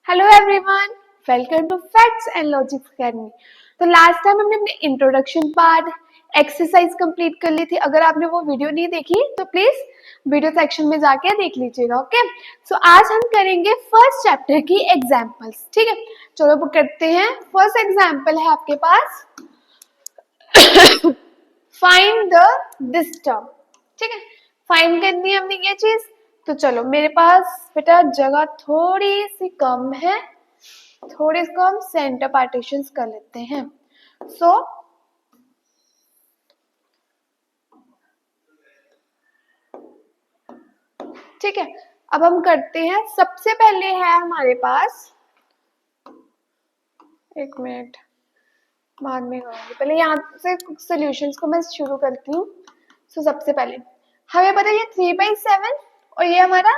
Hello everyone, welcome to facts and logics academy. तो last time हमने अपने introduction part exercise complete कर ली थी। अगर आपने वो वीडियो नहीं देखी तो प्लीज वीडियो सेक्शन में जाके देख लीजिएगा। ओके, सो आज हम करेंगे फर्स्ट चैप्टर की एग्जांपल्स। ठीक है, चलो वो करते हैं। फर्स्ट एग्जांपल है आपके पास फाइंड द दिस टर्म। ठीक है, फाइंड करनी है हमने ये चीज। तो चलो, मेरे पास बेटा जगह थोड़ी सी कम है, थोड़े इसको हम सेंटर पार्टीशंस कर लेते हैं। सो ठीक है, अब हम करते हैं। सबसे पहले है हमारे पास, एक मिनट बाद में करूंगी, पहले यहाँ से सॉल्यूशंस को मैं शुरू करती हूँ। सो सबसे पहले हमें पता है ये 3/7 और ये हमारा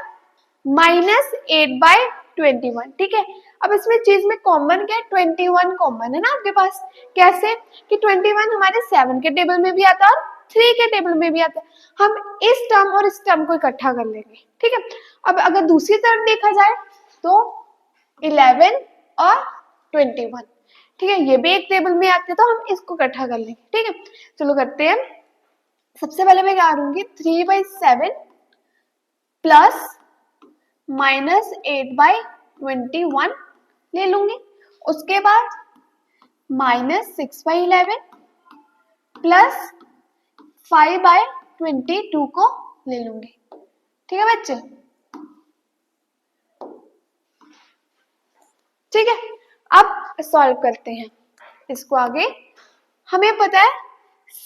-8/21। ठीक है, अब इसमें चीज में कॉमन क्या है? 21 कॉमन है ना आपके पास। कैसे कि 21 हमारे 7 के टेबल में भी आता है और 3 के टेबल में भी आता है। हम इस टर्म और इस टर्म को इकट्ठा कर लेंगे। ठीक है, अब अगर दूसरी तरफ देखा जाए तो 11 और 21, ठीक है, ये भी एक टेबल में आते हैं, तो हम इसको इकट्ठा कर लेंगे। ठीक है, चलो करते हैं। सबसे पहले मैं क्या करूंगी, 3/7 प्लस -8/21 ले लूंगी। उसके बाद -6/11 प्लस 5/22 को ले लूंगी। ठीक है बच्चे, ठीक है, अब सॉल्व करते हैं इसको आगे। हमें पता है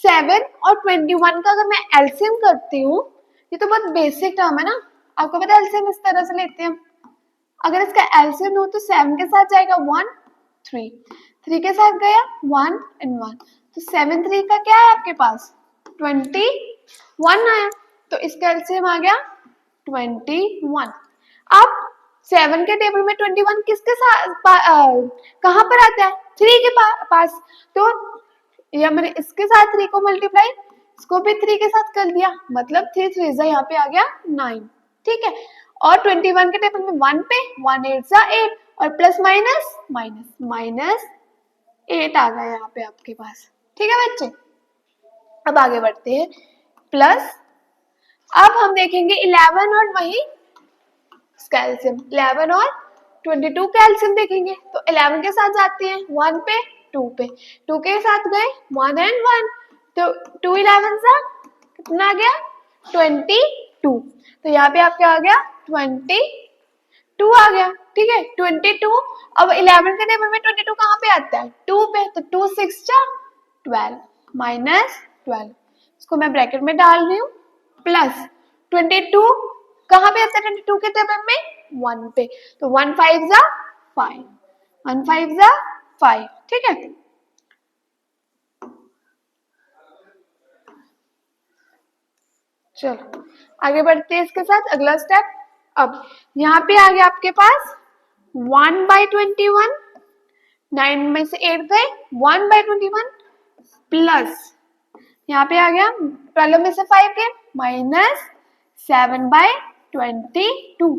7 और 21 का अगर मैं एलसीएम करती हूँ, ये तो बहुत बेसिक टर्म है ना, आपको पता है एलसीएम इस तरह से लेते हैं। अगर इसका एलसीएम हो तो 7 के साथ जाएगा 1 3, 3 के साथ गया 1 and 1, तो 7 3 का क्या है आपके पास 21 आया, तो इसका एलसीएम आ गया 21। अब 7 के टेबल में 21 किसके साथ कहाँ पर आता है? 3 के पास, तो या मैंने इसके साथ 3 को मल्टीप्लाई, इसको भी 3 के साथ कर दिया, मतलब 3 3 यहाँ पे आ गया 9। ठीक है, और 21 के टेबल में 1 पे 1 8 8 और प्लस माइनस माइनस 8 आ गया यहाँ पे आपके पास। ठीक है बच्चे, अब आगे बढ़ते हैं। प्लस अब हम देखेंगे 11 और वही कैल्शियम, 11 और 22 कैल्शियम देखेंगे, तो 11 के साथ जाते हैं 1 पे 2 पे, 2 के साथ गए 1 and 1, तो 2 11 सा कितना आ गया 22, तो यहाँ पे आपका आ गया 22 आ गया। ठीक है, 22। अब 11 के टेबल में 22 कहाँ पे आता है? 2 पे, तो 2 6 12 -12, इसको मैं ब्रैकेट में डाल रही हूँ, प्लस 22 कहाँ पे आता है? 22 के टेबल में 1 पे, तो 1 5 5, 1 5 5। ठीक है, चलो आगे बढ़ते हैं इसके साथ। अगला स्टेप, अब यहाँ पे आ गया आपके पास 1/21, 9 में से 8 गए 1/21 प्लस यहाँ पे आ गया 12 में से 5 के -7/22।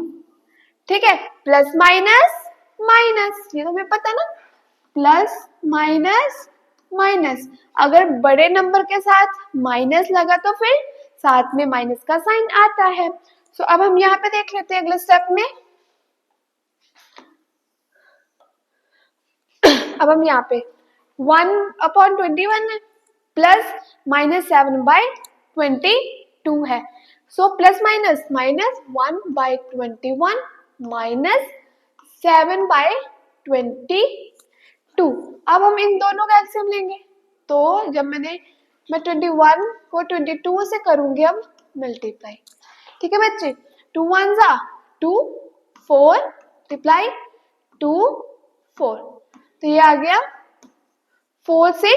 ठीक है, प्लस माइनस माइनस, ये तो हमें पता ना, प्लस माइनस माइनस, अगर बड़े नंबर के साथ माइनस लगा तो फिर साथ में माइनस का साइन आता है। सो अब हम यहाँ पे देख लेते हैं अगले स्टेप में। अब हम यहाँ पे 1/21 है प्लस -7/22 है, so plus minus minus 1/21 minus 7/22। अब हम इन दोनों का एलसीएम लेंगे, तो जब मैं 21 को 22 से करूंगी अब मल्टीप्लाई। ठीक है बच्चे, 2 1 2 4 मल्टीप्लाई 2 4, तो ये आ गया 4 6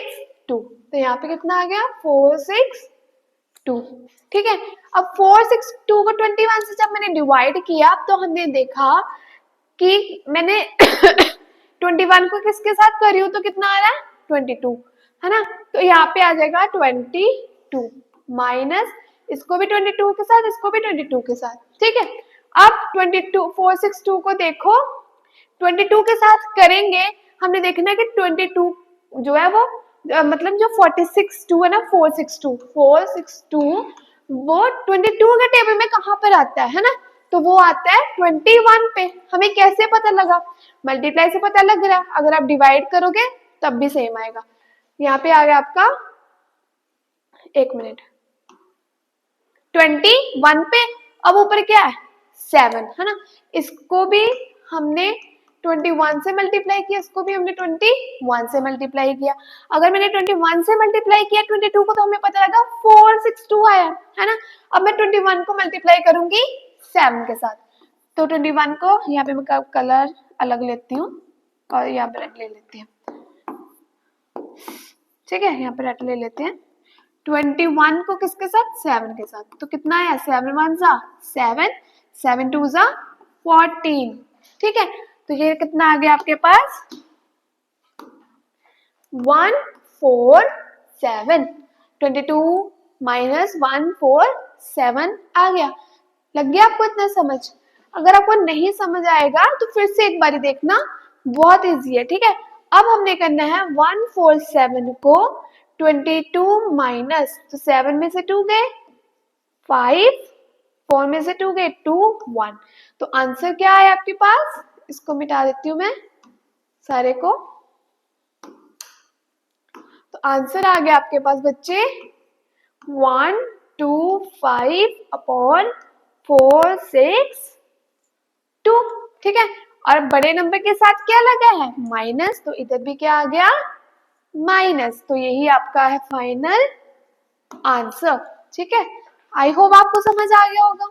2, तो यहाँ पे कितना आ गया 4 6 2। ठीक है, अब 4 6 2 को 21 से जब मैंने डिवाइड किया तो हमने देखा कि मैंने 21 को किसके साथ कर रही हूँ, तो कितना आ रहा है 22, है ना, तो यहाँ पे आ जाएगा 22 माइनस इसको भी 22 के साथ, इसको भी 22 के साथ। ठीक है, अब 22 4 6 2 को देखो, 22 के साथ करेंगे, हमने देखना है कि 22 जो है वो मतलब जो 462 है ना, 462 वो 22 के टेबल में कहाँ पर आता है ना, तो वो आता है 21 पे। हमें कैसे पता लगा? मल्टीप्लाई से पता लग रहा है, अगर आप डिवाइड करोगे तब भी सेम आएगा। यहाँ पे आ गया आपका, एक मिनट, 21 पे, अब ऊपर क्या है 7 है ना, इसको भी हमने 21 से मल्टीप्लाई किया, इसको भी हमने 21 से मल्टीप्लाई किया। अगर मैंने 21 से मल्टीप्लाई किया 22 को तो हमें पता लगा 462 आया है ना। अब मैं 21 को मल्टीप्लाई करूंगी 7 के साथ, तो 21 को यहाँ पे मैं कलर अलग लेती हूँ और यहाँ पे रेड ले लेती हूँ, ठीक है, यहाँ पे रेड ले लेते हैं। 21 को किसके साथ? 7 के साथ, तो कितना है 7 1 जा 7, 7 2 जा 14, ठीक है। तो ये कितना आ गया आपके पास 147, 22 माइनस 147 आ गया। लग गया आपको इतना समझ? अगर आपको नहीं समझ आएगा तो फिर से एक बारी देखना, बहुत इजी है, ठीक है। अब हमने करना है 147 को 22 माइनस, तो 7 में से 2 गए 5, 4 में से 2 गए 2 1, तो आंसर क्या है आपके पास? इसको मिटा देती हूँ मैं सारे को, तो आंसर आ गया आपके पास बच्चे 125 अपॉन 462, ठीक है। और बड़े नंबर के साथ क्या लगा है? माइनस, तो इधर भी क्या आ गया माइनस, तो यही आपका है फाइनल आंसर, ठीक है। आई होप आपको समझ आ गया होगा।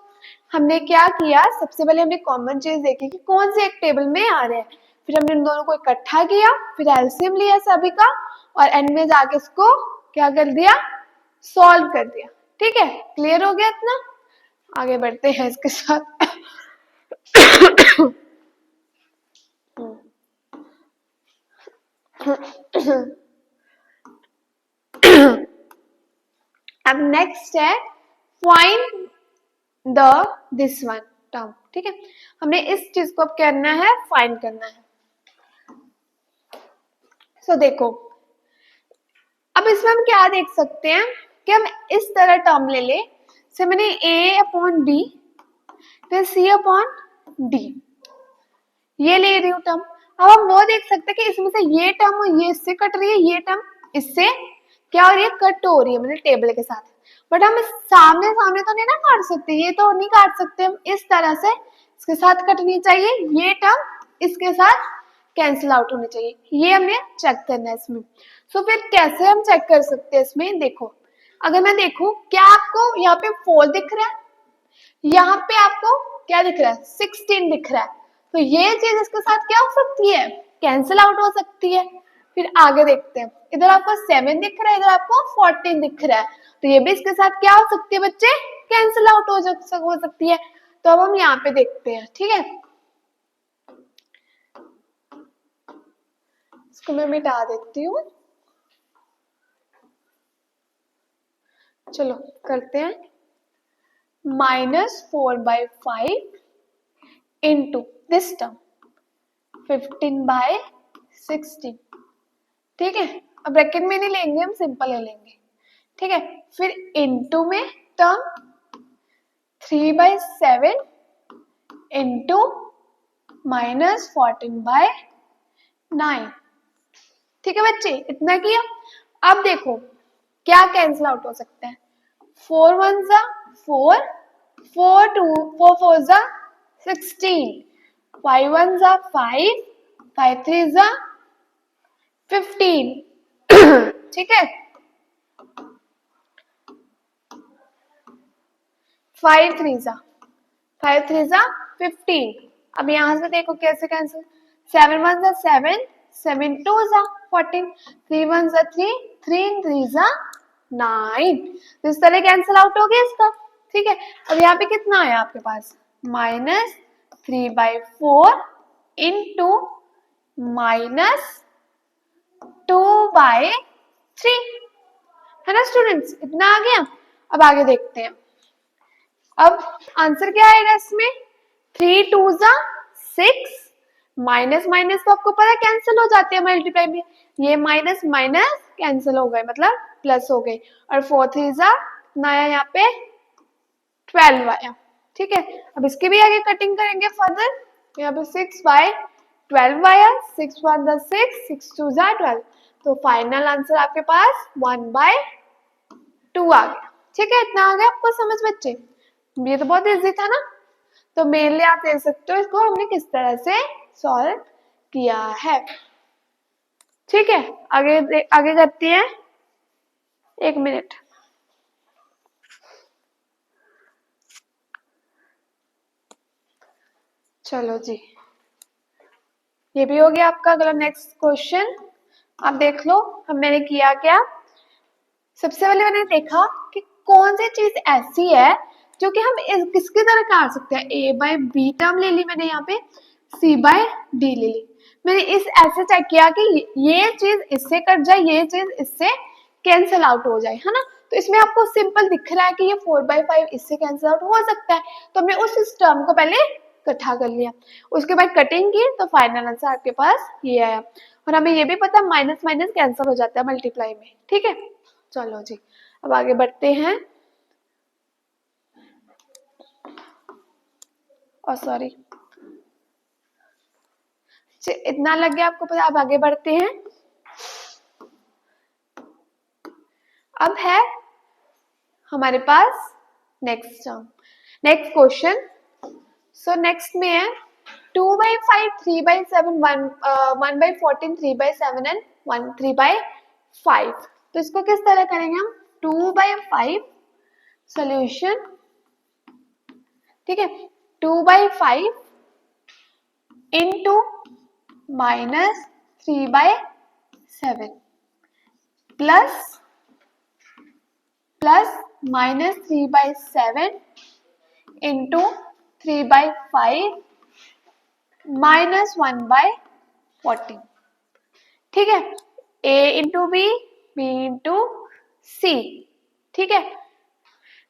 हमने क्या किया, सबसे पहले हमने कॉमन चीज देखी कि कौन से एक टेबल में आ रहे हैं, फिर हमने इन दोनों को इकट्ठा किया, फिर एलसीएम लिया सभी का, और एंड में जाके इसको क्या कर दिया, सॉल्व कर दिया, ठीक है। क्लियर हो गया इतना? आगे बढ़ते हैं इसके साथ। अब नेक्स्ट है find the this one term, ठीक है। हमने इस चीज को अब करना है, फाइंड करना है। सो देखो, अब इसमें हम क्या देख सकते हैं कि हम इस तरह टर्म ले ले, से मैंने a अपॉन b फिर c अपॉन d ये ले रही हूँ टर्म। अब हम वो देख सकते हैं कि इसमें से ये टर्म ये इससे कट रही है, ये टर्म इससे क्या हो रही है, कट हो रही है, मतलब टेबल के साथ। बट हम सामने सामने तो नहीं ना काट सकते, ये तो नहीं काट सकते हम, इस तरह से इसके साथ कटनी चाहिए, ये टर्म इसके साथ कैंसिल आउट होनी चाहिए, ये हमें चेक करना है इसमें। सो फिर कैसे हम चेक कर सकते हैं इसमें? देखो, अगर मैं देखूं, क्या आपको यहाँ पे 4 दिख रहा है, यहाँ पे आपको क्या दिख रहा है 16 दिख रहा है, तो ये चीज इसके साथ क्या हो सकती है, कैंसिल आउट हो सकती है। फिर आगे देखते हैं, इधर आपको 7 दिख रहा है, इधर आपको 14 दिख रहा है, तो ये भी इसके साथ क्या हो सकती है बच्चे, कैंसिल आउट हो सकती है। तो अब हम यहाँ पे देखते हैं, ठीक है, इसको मैं मिटा देती हूँ, चलो करते हैं। -4/5 इंटू दिस टर्म 15/16, ठीक है। अब ब्रैकेट में नहीं लेंगे, हम सिंपल ले लेंगे, ठीक है। फिर इंटू में टर्म 3/7 इंटू -14/9, ठीक है बच्चे, इतना किया। अब देखो क्या कैंसिल आउट हो सकता है, 4 1 जा 4, 4 2 4 4 जा 16, 5 1 जा 5, 5 3 जा 15, ठीक है। 5 3 जा 15। अब यहां से देखो कैसे कैंसिल, 7 1 जा 7, 7 2 जा 14, 3 1 जा 3, 3 3 जा 9, तो इस तरह कैंसिल आउट हो गया इसका, ठीक है। अब यहाँ पे कितना आया आपके पास, -3/4 इंटू -2/3, है ना स्टूडेंट्स, इतना आ गया। अब आगे देखते हैं, अब आंसर क्या आएगा इसमें, 3 2 जा 6, माइनस माइनस तो आपको पता है कैंसिल हो जाते हैं मल्टीप्लाई में, ये माइनस माइनस कैंसिल हो गए मतलब प्लस हो गए, और 4 3 जा नया यहाँ पे 12 आया। ठीक है, अब इसके भी आगे कटिंग करेंगे फर्दर, यहाँ पे 6/12 आया, 6 1 द 6, 6 2 जा 12, तो फाइनल आंसर आपके पास 1/2 आ गया। ठीक है, इतना आ गया आपको समझ बच्चे, ये तो बहुत इजी था ना। तो मेनली आप देख सकते हो इसको हमने किस तरह से सॉल्व किया है। ठीक है, आगे आगे करते हैं, 1 मिनट। चलो जी, ये भी हो गया आपका। अगला नेक्स्ट क्वेश्चन आप देख लो, मैंने किया क्या। सबसे पहले मैंने देखा कि कौन सी चीज ऐसी है जो कि हम किसकी तरह काट सकते हैं। a/b टर्म ले ली मैंने, यहाँ पे c/d ले ली। मैंने इस ऐसे चेक किया कि ये चीज इससे कट जाए, ये चीज इससे कैंसिल आउट हो जाए, है ना। तो इसमें आपको सिंपल दिख रहा है कि ये 4/5 इससे कैंसिल आउट हो सकता है, तो हमने उस टर्म को पहले इकट्ठा कर लिया, उसके बाद कटिंग की, तो फाइनल आंसर आपके पास ये आया। और हमें ये भी पता माइनस माइनस कैंसिल हो जाता है मल्टीप्लाई में। ठीक है, चलो जी अब आगे बढ़ते हैं। और सॉरी, इतना लग गया आपको पता। अब आगे बढ़ते हैं। अब है हमारे पास next term, next question. So next में है 2/5 3/7 1/14 3/7 एंड 3/5। तो इसको किस तरह करेंगे हम। 2/5 सॉल्यूशन, ठीक है, 2/5 इंटू -3/7 प्लस -3/7 इंटू 3/5 -1/14। ठीक है, a into B, B into C. ठीक है,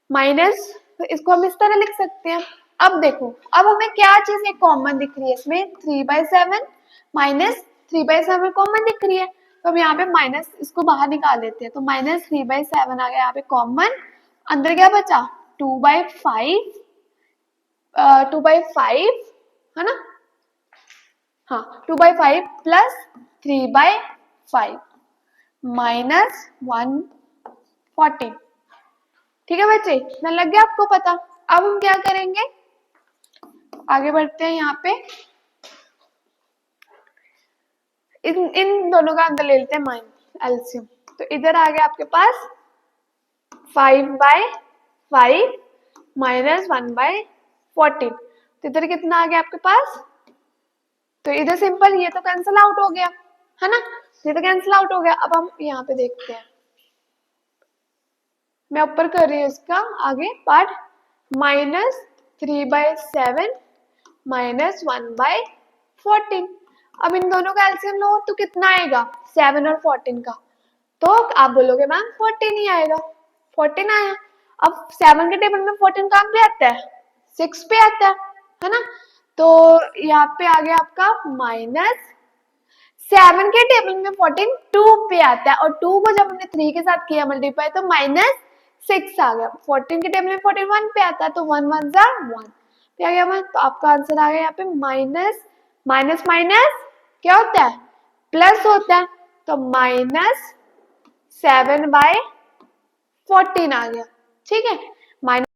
माइनस, तो इसको हम इस तरह लिख सकते हैं। अब देखो, अब हमें क्या चीज एक कॉमन दिख रही है इसमें, 3/7 -3/7 कॉमन दिख रही है, तो हम यहाँ पे माइनस इसको बाहर निकाल लेते हैं, तो -3/7 आ गया यहाँ पे कॉमन। अंदर क्या बचा 2/5, 2/5 है ना, हाँ 2/5 प्लस 3/5 -114। ठीक है बच्चे, इतना लग गया आपको पता। अब हम क्या करेंगे, आगे बढ़ते हैं। यहाँ पे इन दोनों का अंदर ले लेते हैं एलसीएम, तो इधर आ गया आपके पास 5/5 -1/14, तो इधर कितना आ गया आपके पास। तो इधर सिंपल, ये तो कैंसिल आउट हो गया है ना, ये तो कैंसिल आउट हो गया। अब हम यहाँ पे देखते हैं, मैं ऊपर कर रही हूँ इसका आगे पार्ट, -3/7 -1/14। अब इन दोनों का एलसीएम लो तो कितना आएगा 7 और 14 का, तो आप बोलोगे मैम 14 ही आएगा, 14 आया। अब 7 के टेबल में 14 कहाँ पे आता है, 6 पे आता है ना, तो यहाँ पे आ गया आपका -7 के टेबल में 14 2 पे आता है, और 2 को जब हमने 3 के साथ किया मल्टीप्लाई तो -6 आ गया। 14 के टेबल में 14 1 पे आता है, तो 1 1 जा 1 पे आ गया वन, तो आपका आंसर आ गया यहाँ पे माइनस माइनस माइनस क्या होता है, प्लस होता है, तो -7/14 आ गया। ठीक है, minus.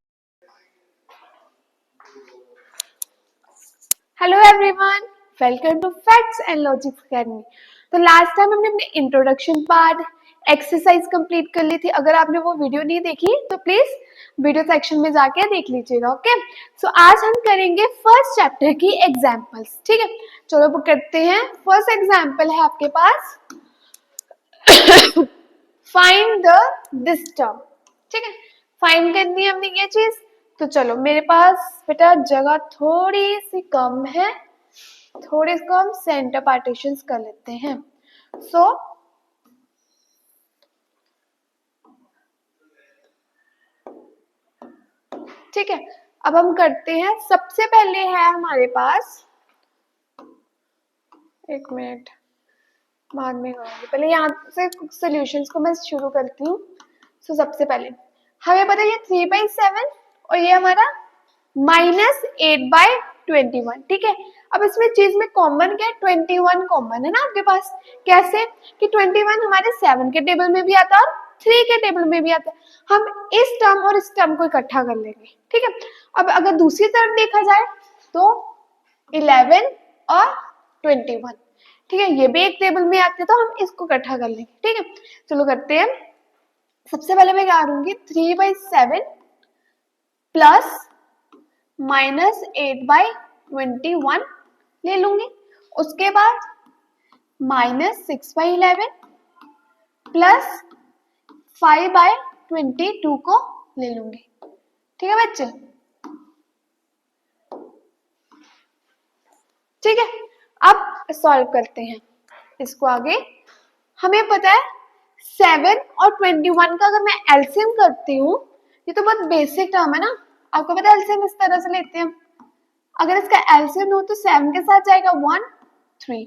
Hello everyone, welcome to facts and logics academy. तो लास्ट टाइम हमने अपने इंट्रोडक्शन पार्ट एक्सरसाइज कंप्लीट कर ली थी। अगर आपने वो वीडियो नहीं देखी तो प्लीज वीडियो सेक्शन में जाके देख लीजिएगा। ओके, सो आज हम करेंगे फर्स्ट चैप्टर की एग्जांपल्स। ठीक है, चलो वो करते हैं। फर्स्ट एग्जांपल है आपके पास फाइंड द दिस टर्म। ठीक है, फाइंड करनी है हमने ये चीज, तो चलो मेरे पास बेटा जगह थोड़ी सी कम है, थोड़ी इसको हम सेंटर पार्टीशंस कर लेते हैं। सो ठीक है, अब हम करते हैं। सबसे पहले है हमारे पास एक मिनट, बाद में करूँगी, पहले यहाँ से सॉल्यूशंस को मैं शुरू करती हूँ। सो सबसे पहले हमें पता है ये 3/7 और ये हमारा -8/21, ठीक है। अब इसमें चीज में कॉमन क्या है, 21 कॉमन है ना आपके पास। कैसे कि 21 हमारे 7 के टेबल में भी आता है और 3 के टेबल में भी आता है। हम इस टर्म और इस टर्म को इकट्ठा कर लेंगे, ठीक है। अब अगर दूसरी तरफ देखा जाए तो 11 और 21, ठीक है, ये भी एक टेबल में आते हैं, तो हम इसको इकट्ठा कर लेंगे, ठीक है। चलो करते हैं। सबसे पहले मैं क्या करूंगी, 3/7 प्लस -8/21 ले लूंगी। उसके बाद -6/11 प्लस 5/22 को ले लूंगी, ठीक है बच्चे। ठीक है, अब सॉल्व करते हैं इसको आगे। हमें पता है 7 और 21 का अगर मैं एलसीएम करती हूँ, ये तो बहुत बेसिक टर्म है ना, आपको पता है एलसीएम इस तरह से लेते हैं। अगर इसका एलसीएम हो तो 7 के साथ जाएगा 1 3,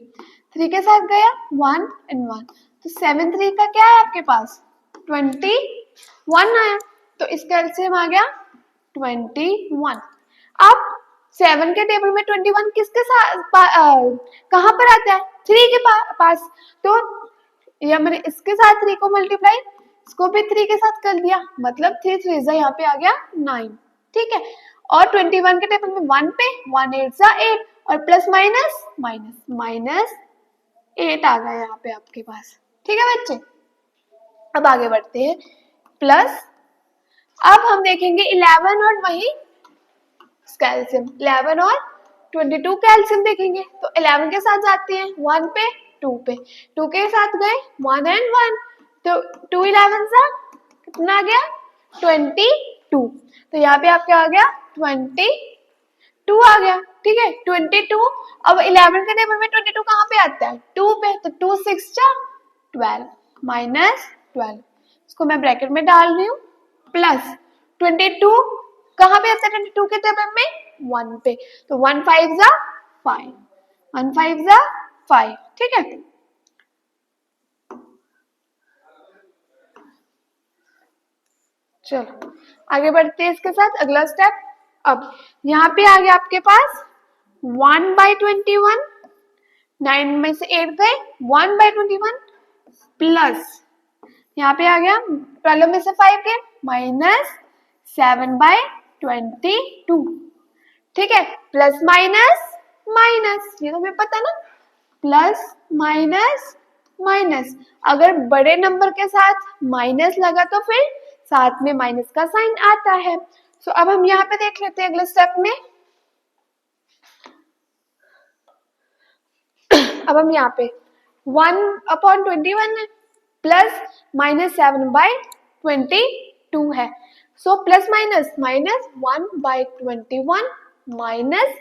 3 के साथ गया 1 and 1, तो 7 3 का क्या है आपके पास 21 आया, तो इसका एलसीएम आ गया 21। अब 7 के टेबल में 21 किसके साथ कहाँ पर आता है, 3 के पास, तो या मैंने इसके साथ 3 को मल्टीप्लाई, इसको भी 3 के साथ कर दिया, मतलब 3 3 यहाँ पे आ गया 9, ठीक है। और 21 के टेबल में 1 पे 1 8 8 और प्लस माइनस माइनस 8 आ गया यहाँ पे आपके पास, ठीक है बच्चे। अब आगे बढ़ते हैं, प्लस अब हम देखेंगे 11 और वही कैल्शियम, 11 और 22 कैल्शियम देखेंगे, तो 11 के साथ जाते हैं 1 पे 2 पे, 2 के साथ गए 1 and 1, तो 2 11 सा कितना आ गया 22, तो यहाँ पे आपका आ गया 22 आ गया, ठीक है 22। अब 11 के टेबल में 22 कहाँ पे आता है 2 पे, तो 2 6 जा 12 -12, इसको मैं ब्रैकेट में डाल रही हूँ, प्लस 22 कहाँ पे आता है 22 के टेबल में 1 पे, तो 1 5 जा 5, 1 5 जा 5, ठीक है। चलो आगे बढ़ते हैं इसके साथ अगला स्टेप। अब यहाँ पे आ गया आपके पास 1/21, 9 में से 8 गए 1/21 प्लस यहाँ पे आ गया 12 में से 5 गए -7/22, ठीक है, प्लस माइनस माइनस, ये तो हमें पता ना, प्लस माइनस माइनस, अगर बड़े नंबर के साथ माइनस लगा तो फिर साथ में माइनस का साइन आता है। सो अब हम यहाँ पे देख लेते हैं अगले स्टेप में। अब हम यहाँ पे 1/21 है प्लस -7/22 है, so plus minus minus 1/21 minus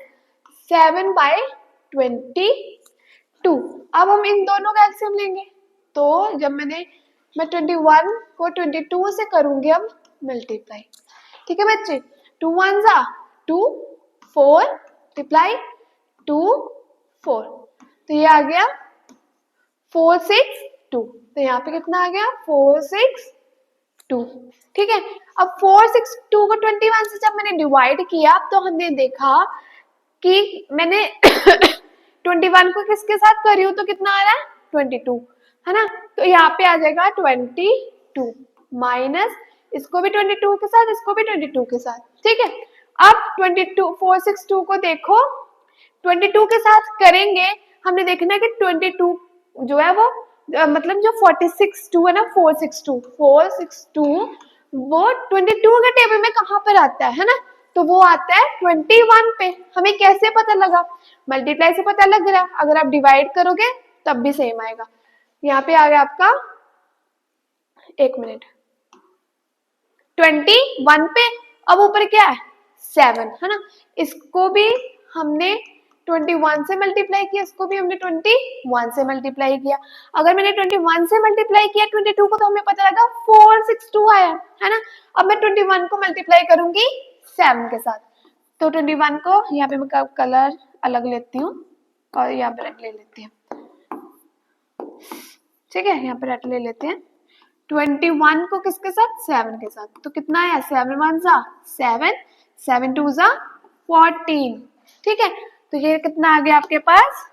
7/22। अब हम इन दोनों का एलसीएम लेंगे, तो जब मैं 21 को 22 से करूंगी अब मल्टीप्लाई, ठीक है बच्चे, 2 1 जा 2 4 मल्टीप्लाई 2 4, तो ये आ गया 4 6 2, तो यहाँ पे कितना आ गया 4 6 2, ठीक है। अब 4 6 2 को 21 से जब मैंने डिवाइड किया तो हमने देखा कि मैंने 21 को किसके साथ कर रही हूँ, तो कितना आ रहा है 22, है ना, तो यहाँ पे आ जाएगा 22 माइनस इसको भी 22 के साथ, इसको भी 22 के साथ, ठीक है। अब 462 को देखो 22 के साथ करेंगे, हमने देखना है कि 22 जो है वो मतलब जो 462 है ना 462 वो 22 के टेबल में कहाँ पर आता है ना, तो वो आता है 21 पे। हमें कैसे पता लगा, मल्टीप्लाई से पता लग रहा है, अगर आप डिवाइड करोगे तब भी सेम आएगा। यहाँ पे आ गया आपका, एक मिनट, 21 पे, अब ऊपर क्या है 7 है ना, इसको भी हमने 21 से मल्टीप्लाई किया, इसको भी हमने 21 से मल्टीप्लाई किया। अगर मैंने 21 से मल्टीप्लाई किया 22 को तो हमें पता लगा 462 आया, है ना। अब मैं 21 को मल्टीप्लाई करूंगी 7 के साथ, तो 21 को यहाँ पे मैं कलर अलग लेती हूँ और यहाँ पे ले लेती हूँ, ठीक है, यहाँ पे रट ले लेते हैं 21 को किसके साथ, 7 के साथ। तो कितना है, 7 1 जा 7, 7 2 जा 14। ठीक है, तो ये कितना आ गया आपके पास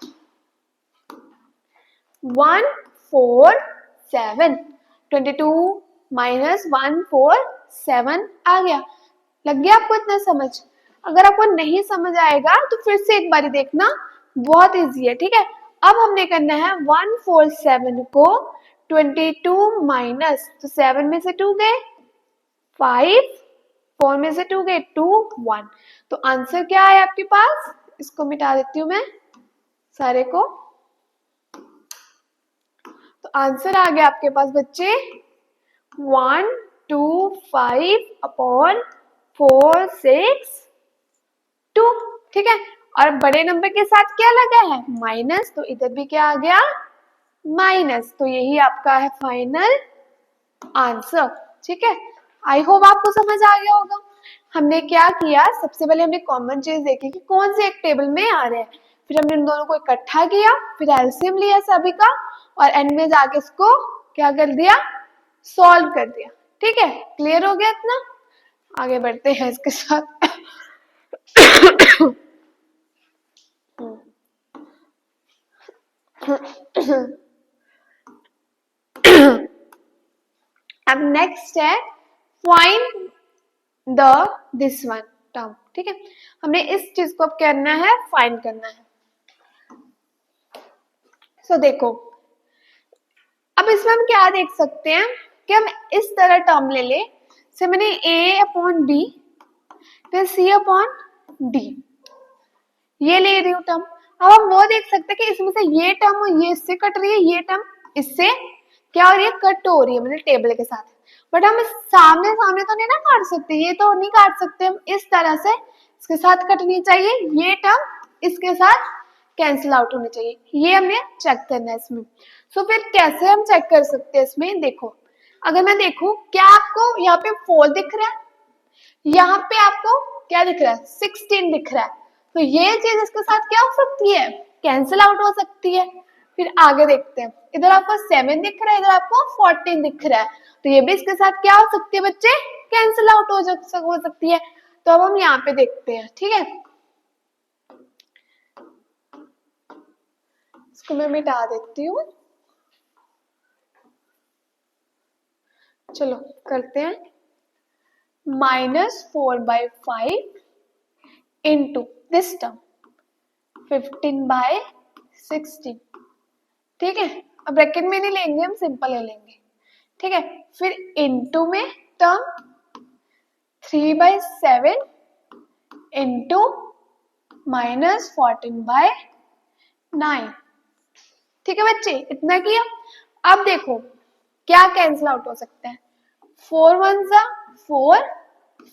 147। 22 माइनस 147 आ गया। लग गया आपको इतना समझ? अगर आपको नहीं समझ आएगा तो फिर से एक बारी देखना, बहुत इजी है। ठीक है, अब हमने करना है 147 को 22 माइनस, तो 7 में से 2 गए 5, 4 में से 2 गए 2, 1। तो आंसर क्या है आपके पास, इसको मिटा देती हूँ मैं सारे को। तो आंसर आ गया आपके पास बच्चे 125 अपॉन 462। ठीक है, और बड़े नंबर के साथ क्या लगा है, माइनस, तो इधर भी क्या आ गया माइनस। तो यही आपका है फाइनल आंसर। ठीक है, आई होप आपको समझ आ गया होगा। हमने क्या किया, सबसे पहले हमने कॉमन चीज देखी कि कौन से एक टेबल में आ रहे हैं, फिर हमने इन दोनों को इकट्ठा किया, फिर एलसीएम लिया सभी का, और एंड में जाके इसको क्या कर दिया, सॉल्व कर दिया। ठीक है, क्लियर हो गया इतना? आगे बढ़ते हैं इसके साथ। अब नेक्स्ट है find the this one term. ठीक है, हमने इस चीज को अब करना है, फाइंड करना है। सो देखो, अब इसमें हम क्या देख सकते हैं कि हम इस तरह टर्म ले ले, से मैंने a अपॉन b फिर c अपॉन d ये ले रही हूँ टर्म। अब हम वो देख सकते हैं कि इसमें से ये टर्म ये इससे कट रही है, ये टर्म इससे क्या हो रही है, कट हो रही है, मतलब टेबल के साथ। बट हम सामने सामने तो नहीं ना काट सकते, ये तो नहीं काट सकते हम, इस तरह से इसके साथ कटनी चाहिए, ये टर्म इसके साथ कैंसिल आउट होनी चाहिए। ये हमें चेक करना है इसमें। सो फिर कैसे हम चेक कर सकते हैं इसमें, देखो अगर मैं देखूं, क्या आपको यहाँ पे 4 दिख रहा है, यहाँ पे आपको क्या दिख रहा है 16 दिख रहा है, तो ये चीज इसके साथ क्या हो सकती है, कैंसिल आउट हो सकती है। फिर आगे देखते हैं, इधर आपको 7 दिख रहा है, इधर आपको 14 दिख रहा है, तो ये भी इसके साथ क्या हो सकती है बच्चे, कैंसिल आउट हो सकती है। तो अब हम यहाँ पे देखते हैं। ठीक है, इसको मैं मिटा देती हूँ। चलो करते हैं, -4/5 इंटू दिस टर्म 15/16। ठीक है, अब ब्रैकेट में नहीं लेंगे, हम सिंपल ले लेंगे। ठीक है, फिर इंटू में टर्म 3/7 इंटू -14/9। ठीक है बच्चे, इतना किया। अब देखो क्या कैंसिल आउट हो सकता है, 4 1 जा 4,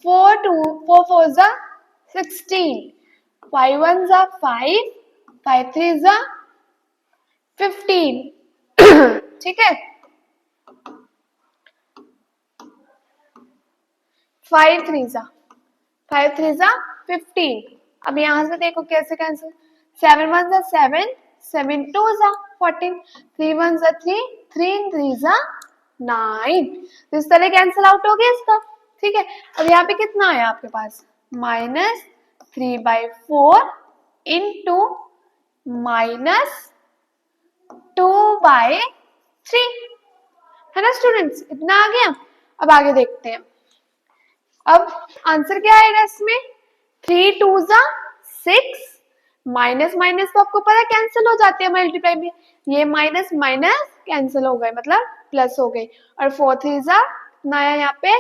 4 2 4 4 जा 16, 5 1 जा 5, 5 3 जा 15। ठीक है, 5 3 जा 15। अब यहां से देखो कैसे कैंसिल, 7 1 जा 7, 7 2 जा 14, 3 1 जा 3, 3 3 जा 9। तो इस तरह कैंसिल आउट हो गया इसका। ठीक है, अब यहाँ पे कितना आया आपके पास, -3/4 इंटू -2/3 है ना स्टूडेंट्स, इतना आ गया। अब आगे देखते हैं, अब आंसर क्या आएगा इसमें, 3 2 जा 6, माइनस माइनस तो आपको पता है कैंसिल हो जाते हैं मल्टीप्लाई में, ये माइनस माइनस कैंसिल हो गए मतलब प्लस हो गए, और 4 3 जा नया यहाँ पे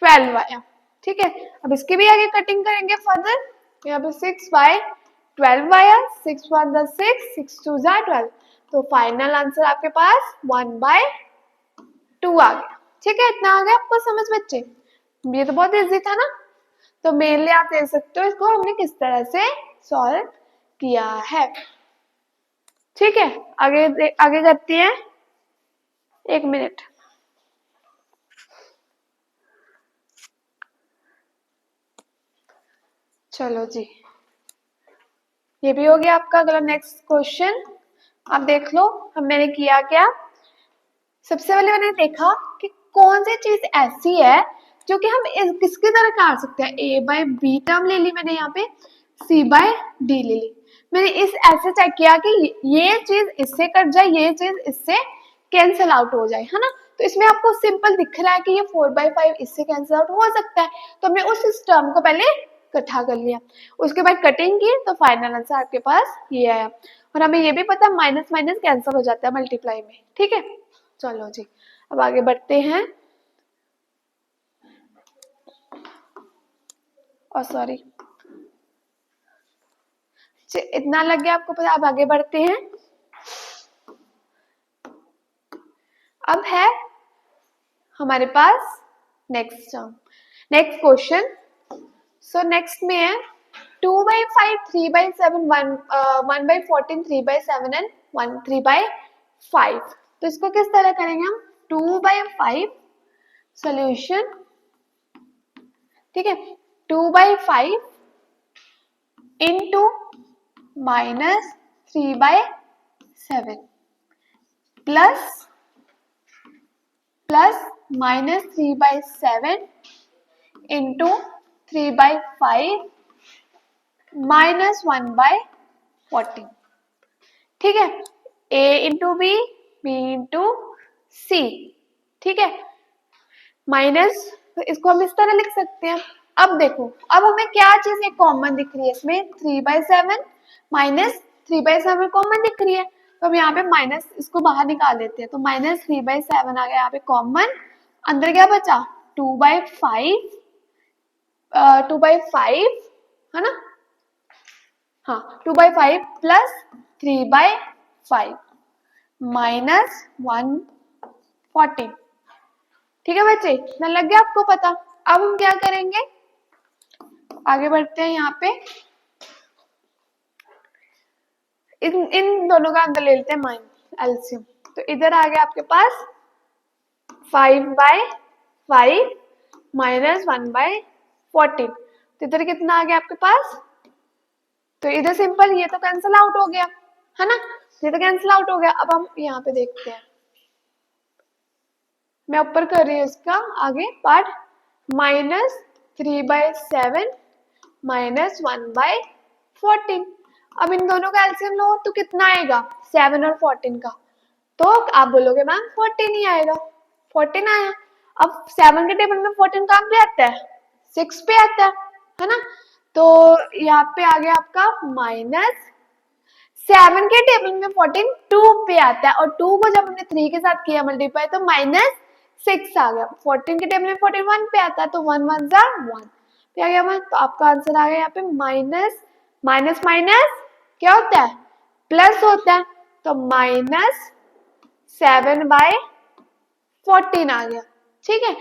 12 आया। ठीक है, अब इसके भी आगे कटिंग करेंगे फर्दर, यहाँ पे 6/12 आया, 6 1 जा 6, 6 2 जा 12। तो फाइनल आंसर आपके पास 1/2 आ गया। ठीक है, इतना आ गया आपको समझ बच्चे, ये तो बहुत इजी था ना। तो मेनली आप देख सकते हो इसको हमने किस तरह से सॉल्व किया है। ठीक है, आगे आगे करते हैं, 1 मिनट। चलो जी, ये भी हो गया आपका। अगला नेक्स्ट क्वेश्चन, अब देख लो मैंने किया क्या। सबसे पहले मैंने देखा कि कौन सी चीज ऐसी है जो कि हम किसकी तरह काट सकते हैं। ए बाय बी टर्म ले ली मैंने, यहाँ पे सी बाय डी ले ली। मैंने इस ऐसे चेक किया कि ये चीज इससे कट जाए, ये चीज इससे कैंसिल आउट हो जाए, है ना। तो इसमें आपको सिंपल दिख रहा है कि ये 4/5 इससे कैंसिल आउट हो सकता है। तो हमने उस टर्म को पहले इकट्ठा कर लिया, उसके बाद कटिंग की तो फाइनल आंसर आपके पास ये आया। और हमें ये भी पता माइनस माइनस कैंसिल हो जाता है मल्टीप्लाई में, ठीक है। चलो जी अब आगे बढ़ते हैं। और सॉरी इतना लग गया आपको पता। अब आगे बढ़ते हैं। अब है हमारे पास next term, next question. So next में है 2/5, 3/7, 1/14, 3/7 एंड 3/5। तो इसको किस तरह करेंगे हम। 2/5 सॉल्यूशन, ठीक है। 2/5 इंटू -3/7 प्लस -3/7 इंटू 3/5 -1/14, ठीक है। A into B, B into C, ठीक है। माइनस, तो इसको हम इस तरह लिख सकते हैं। अब देखो अब हमें क्या चीज एक कॉमन दिख रही है इसमें, 3/7 -3/7 कॉमन दिख रही है। तो हम यहाँ पे माइनस इसको बाहर निकाल लेते हैं, तो -3/7 आ गया यहाँ पे कॉमन। अंदर क्या बचा 2/5, 2/5 है ना, हाँ 2/5 प्लस 3/5 -114, ठीक है बच्चे, इतना लग गया आपको पता। अब हम क्या करेंगे, आगे बढ़ते हैं। यहाँ पे इन दोनों का अंदर ले लेते हैं एलसीएम। तो इधर आ गया आपके पास 5/5 -1/14। तो इधर कितना आ गया आपके पास, तो इधर सिंपल ये तो कैंसिल आउट हो गया, है ना, ये तो कैंसिल आउट हो गया। अब हम यहाँ पे देखते हैं, मैं ऊपर कर रही हूँ इसका आगे पार्ट, -3/7 -1/14। अब इन दोनों का एलसीएम लो तो कितना आएगा 7 और 14 का, तो आप बोलोगे मैम 14 ही आएगा, 14 आया। अब 7 के टेबल में 14 कहाँ पे आता है, 6 पे आता है ना। तो यहाँ पे आ गया आपका -7 के टेबल में 14 2 पे आता है, और 2 को जब हमने 3 के साथ किया मल्टीप्लाई तो -6 आ गया। 14 के टेबल में 14 1 पे आता है, तो 1 1 जा 1 पे आ गया मैम। तो आपका आंसर आ गया यहाँ पे माइनस माइनस माइनस क्या होता है, प्लस होता है, तो -7/14 आ गया, ठीक है।